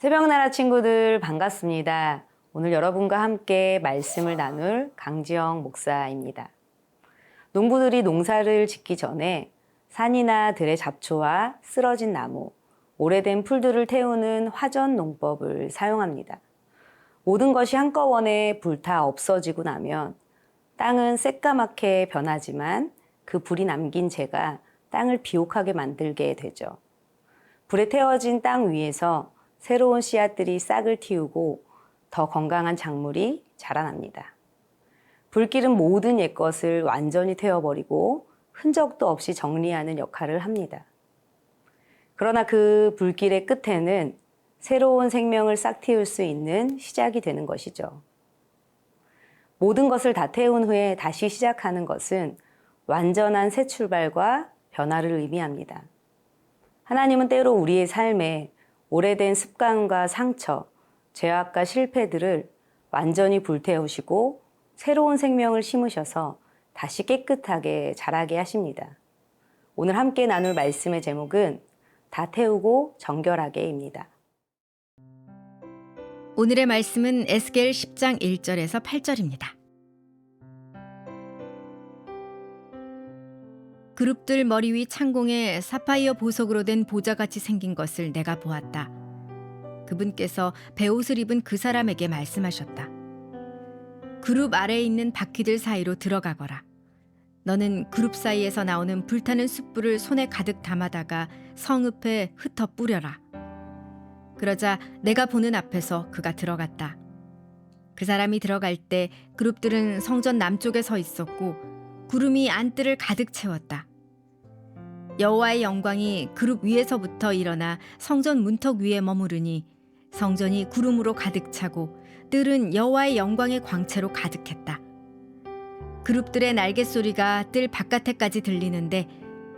새벽나라 친구들 반갑습니다. 오늘 여러분과 함께 말씀을 나눌 강지영 목사입니다. 농부들이 농사를 짓기 전에 산이나 들의 잡초와 쓰러진 나무, 오래된 풀들을 태우는 화전 농법을 사용합니다. 모든 것이 한꺼번에 불타 없어지고 나면 땅은 새까맣게 변하지만 그 불이 남긴 재가 땅을 비옥하게 만들게 되죠. 불에 태워진 땅 위에서 새로운 씨앗들이 싹을 틔우고 더 건강한 작물이 자라납니다. 불길은 모든 옛것을 완전히 태워버리고 흔적도 없이 정리하는 역할을 합니다. 그러나 그 불길의 끝에는 새로운 생명을 싹 틔울 수 있는 시작이 되는 것이죠. 모든 것을 다 태운 후에 다시 시작하는 것은 완전한 새 출발과 변화를 의미합니다. 하나님은 때로 우리의 삶에 오래된 습관과 상처, 죄악과 실패들을 완전히 불태우시고 새로운 생명을 심으셔서 다시 깨끗하게 자라게 하십니다. 오늘 함께 나눌 말씀의 제목은 다 태우고 정결하게입니다. 오늘의 말씀은 에스겔 10장 1절에서 8절입니다. 그룹들 머리 위 창공에 사파이어 보석으로 된 보좌같이 생긴 것을 내가 보았다. 그분께서 베옷을 입은 그 사람에게 말씀하셨다. 그룹 아래에 있는 바퀴들 사이로 들어가거라. 너는 그룹 사이에서 나오는 불타는 숯불을 손에 가득 담아다가 성읍에 흩어 뿌려라. 그러자 내가 보는 앞에서 그가 들어갔다. 그 사람이 들어갈 때 그룹들은 성전 남쪽에 서 있었고 구름이 안뜰을 가득 채웠다. 여호와의 영광이 그룹 위에서부터 일어나 성전 문턱 위에 머무르니 성전이 구름으로 가득 차고 뜰은 여호와의 영광의 광채로 가득했다. 그룹들의 날개 소리가 뜰 바깥에까지 들리는데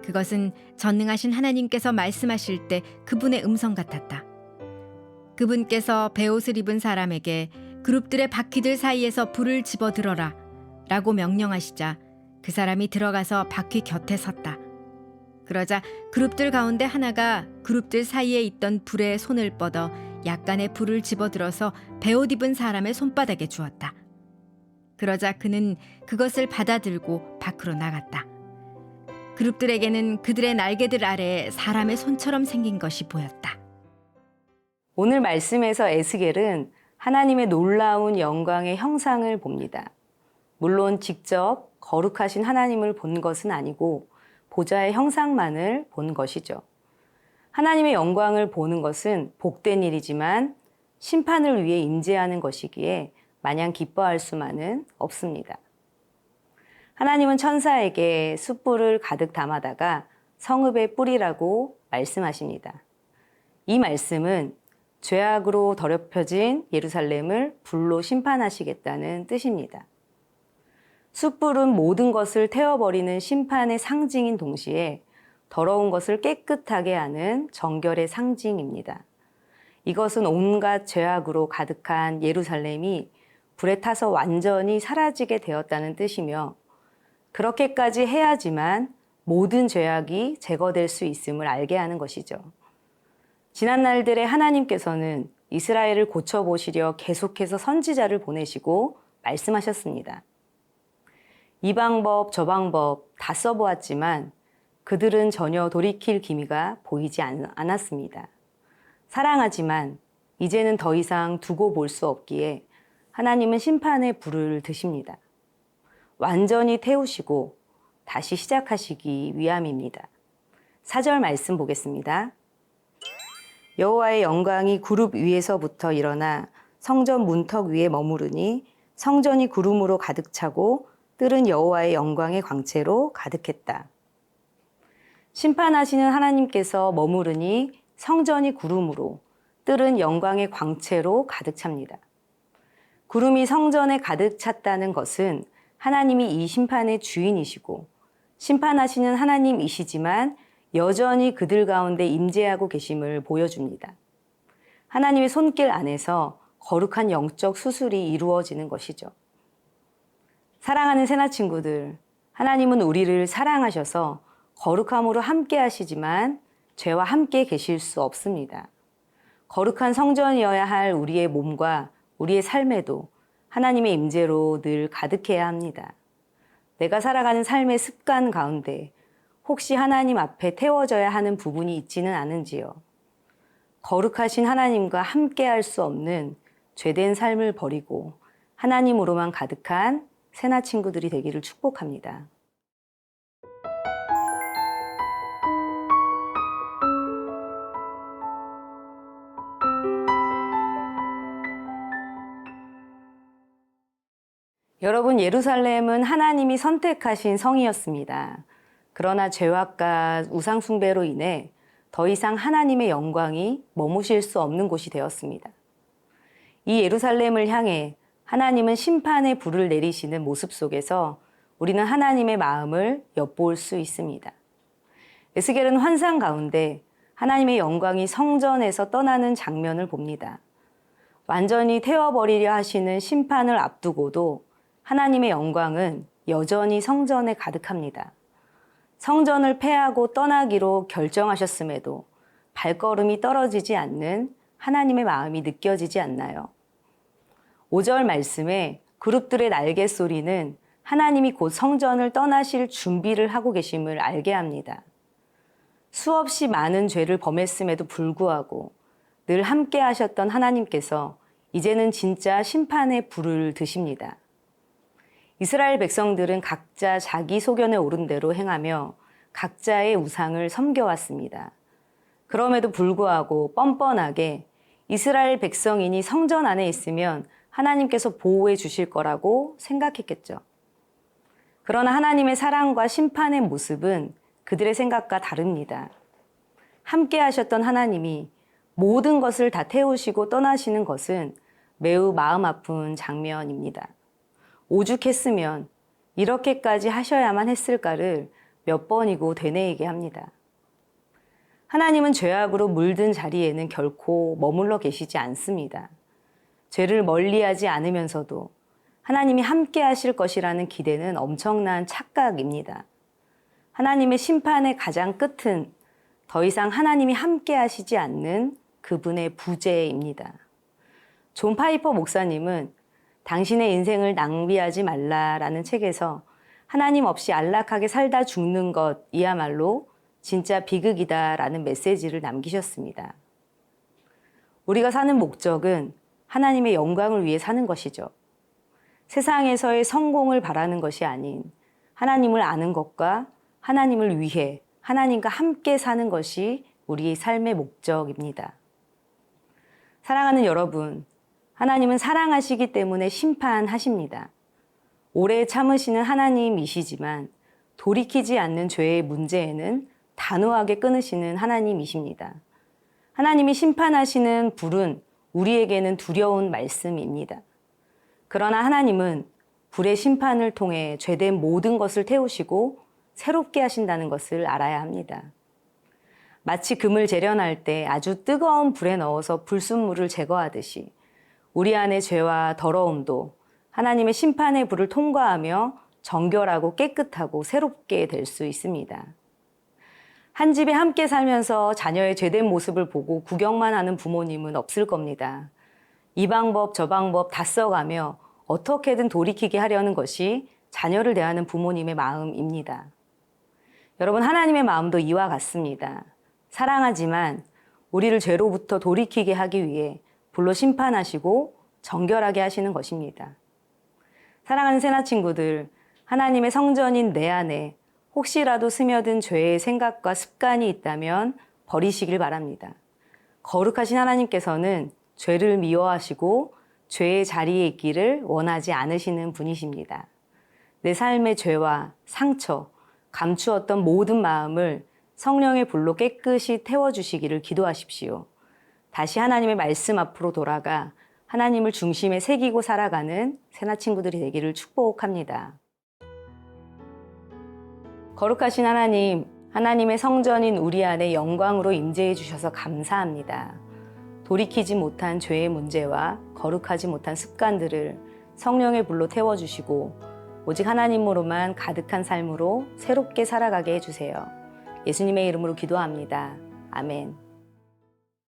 그것은 전능하신 하나님께서 말씀하실 때 그분의 음성 같았다. 그분께서 베옷을 입은 사람에게 그룹들의 바퀴들 사이에서 불을 집어들어라 라고 명령하시자 그 사람이 들어가서 바퀴 곁에 섰다. 그러자 그룹들 가운데 하나가 그룹들 사이에 있던 불에 손을 뻗어 약간의 불을 집어들어서 베옷 입은 사람의 손바닥에 주었다. 그러자 그는 그것을 받아들고 밖으로 나갔다. 그룹들에게는 그들의 날개들 아래에 사람의 손처럼 생긴 것이 보였다. 오늘 말씀에서 에스겔은 하나님의 놀라운 영광의 형상을 봅니다. 물론 직접 거룩하신 하나님을 본 것은 아니고 보좌의 형상만을 본 것이죠. 하나님의 영광을 보는 것은 복된 일이지만 심판을 위해 임재하는 것이기에 마냥 기뻐할 수만은 없습니다. 하나님은 천사에게 숯불을 가득 담아다가 성읍에 뿌리라고 말씀하십니다. 이 말씀은 죄악으로 더럽혀진 예루살렘을 불로 심판하시겠다는 뜻입니다. 숯불은 모든 것을 태워버리는 심판의 상징인 동시에 더러운 것을 깨끗하게 하는 정결의 상징입니다. 이것은 온갖 죄악으로 가득한 예루살렘이 불에 타서 완전히 사라지게 되었다는 뜻이며 그렇게까지 해야지만 모든 죄악이 제거될 수 있음을 알게 하는 것이죠. 지난 날들에 하나님께서는 이스라엘을 고쳐보시려 계속해서 선지자를 보내시고 말씀하셨습니다. 이 방법 저 방법 다 써보았지만 그들은 전혀 돌이킬 기미가 보이지 않았습니다. 사랑하지만 이제는 더 이상 두고 볼 수 없기에 하나님은 심판의 불을 드십니다. 완전히 태우시고 다시 시작하시기 위함입니다. 4절 말씀 보겠습니다. 여호와의 영광이 구룹 위에서부터 일어나 성전 문턱 위에 머무르니 성전이 구름으로 가득 차고 뜰은 여호와의 영광의 광채로 가득했다. 심판하시는 하나님께서 머무르니 성전이 구름으로 뜰은 영광의 광채로 가득 찹니다. 구름이 성전에 가득 찼다는 것은 하나님이 이 심판의 주인이시고 심판하시는 하나님이시지만 여전히 그들 가운데 임재하고 계심을 보여줍니다. 하나님의 손길 안에서 거룩한 영적 수술이 이루어지는 것이죠. 사랑하는 새나 친구들, 하나님은 우리를 사랑하셔서 거룩함으로 함께 하시지만 죄와 함께 계실 수 없습니다. 거룩한 성전이어야 할 우리의 몸과 우리의 삶에도 하나님의 임재로 늘 가득해야 합니다. 내가 살아가는 삶의 습관 가운데 혹시 하나님 앞에 태워져야 하는 부분이 있지는 않은지요? 거룩하신 하나님과 함께 할 수 없는 죄된 삶을 버리고 하나님으로만 가득한 새나 친구들이 되기를 축복합니다. 여러분, 예루살렘은 하나님이 선택하신 성이었습니다. 그러나 죄악과 우상숭배로 인해 더 이상 하나님의 영광이 머무실 수 없는 곳이 되었습니다. 이 예루살렘을 향해 하나님은 심판의 불을 내리시는 모습 속에서 우리는 하나님의 마음을 엿볼 수 있습니다. 에스겔은 환상 가운데 하나님의 영광이 성전에서 떠나는 장면을 봅니다. 완전히 태워버리려 하시는 심판을 앞두고도 하나님의 영광은 여전히 성전에 가득합니다. 성전을 폐하고 떠나기로 결정하셨음에도 발걸음이 떨어지지 않는 하나님의 마음이 느껴지지 않나요? 5절 말씀에 그룹들의 날개 소리는 하나님이 곧 성전을 떠나실 준비를 하고 계심을 알게 합니다. 수없이 많은 죄를 범했음에도 불구하고 늘 함께 하셨던 하나님께서 이제는 진짜 심판의 불을 드십니다. 이스라엘 백성들은 각자 자기 소견에 오른 대로 행하며 각자의 우상을 섬겨왔습니다. 그럼에도 불구하고 뻔뻔하게 이스라엘 백성인이 성전 안에 있으면 하나님께서 보호해 주실 거라고 생각했겠죠. 그러나 하나님의 사랑과 심판의 모습은 그들의 생각과 다릅니다. 함께 하셨던 하나님이 모든 것을 다 태우시고 떠나시는 것은 매우 마음 아픈 장면입니다. 오죽했으면 이렇게까지 하셔야만 했을까를 몇 번이고 되뇌이게 합니다. 하나님은 죄악으로 물든 자리에는 결코 머물러 계시지 않습니다. 죄를 멀리하지 않으면서도 하나님이 함께 하실 것이라는 기대는 엄청난 착각입니다. 하나님의 심판의 가장 끝은 더 이상 하나님이 함께 하시지 않는 그분의 부재입니다. 존 파이퍼 목사님은 당신의 인생을 낭비하지 말라라는 책에서 하나님 없이 안락하게 살다 죽는 것이야말로 진짜 비극이다라는 메시지를 남기셨습니다. 우리가 사는 목적은 하나님의 영광을 위해 사는 것이죠. 세상에서의 성공을 바라는 것이 아닌 하나님을 아는 것과 하나님을 위해 하나님과 함께 사는 것이 우리의 삶의 목적입니다. 사랑하는 여러분, 하나님은 사랑하시기 때문에 심판하십니다. 오래 참으시는 하나님이시지만 돌이키지 않는 죄의 문제에는 단호하게 끊으시는 하나님이십니다. 하나님이 심판하시는 불은 우리에게는 두려운 말씀입니다. 그러나 하나님은 불의 심판을 통해 죄된 모든 것을 태우시고 새롭게 하신다는 것을 알아야 합니다. 마치 금을 재련할 때 아주 뜨거운 불에 넣어서 불순물을 제거하듯이 우리 안의 죄와 더러움도 하나님의 심판의 불을 통과하며 정결하고 깨끗하고 새롭게 될 수 있습니다. 한 집에 함께 살면서 자녀의 죄된 모습을 보고 구경만 하는 부모님은 없을 겁니다. 이 방법 저 방법 다 써가며 어떻게든 돌이키게 하려는 것이 자녀를 대하는 부모님의 마음입니다. 여러분, 하나님의 마음도 이와 같습니다. 사랑하지만 우리를 죄로부터 돌이키게 하기 위해 불로 심판하시고 정결하게 하시는 것입니다. 사랑하는 새나 친구들, 하나님의 성전인 내 안에 혹시라도 스며든 죄의 생각과 습관이 있다면 버리시길 바랍니다. 거룩하신 하나님께서는 죄를 미워하시고 죄의 자리에 있기를 원하지 않으시는 분이십니다. 내 삶의 죄와 상처, 감추었던 모든 마음을 성령의 불로 깨끗이 태워주시기를 기도하십시오. 다시 하나님의 말씀 앞으로 돌아가 하나님을 중심에 새기고 살아가는 새나 친구들이 되기를 축복합니다. 거룩하신 하나님, 하나님의 성전인 우리 안에 영광으로 임재해 주셔서 감사합니다. 돌이키지 못한 죄의 문제와 거룩하지 못한 습관들을 성령의 불로 태워주시고 오직 하나님으로만 가득한 삶으로 새롭게 살아가게 해주세요. 예수님의 이름으로 기도합니다. 아멘.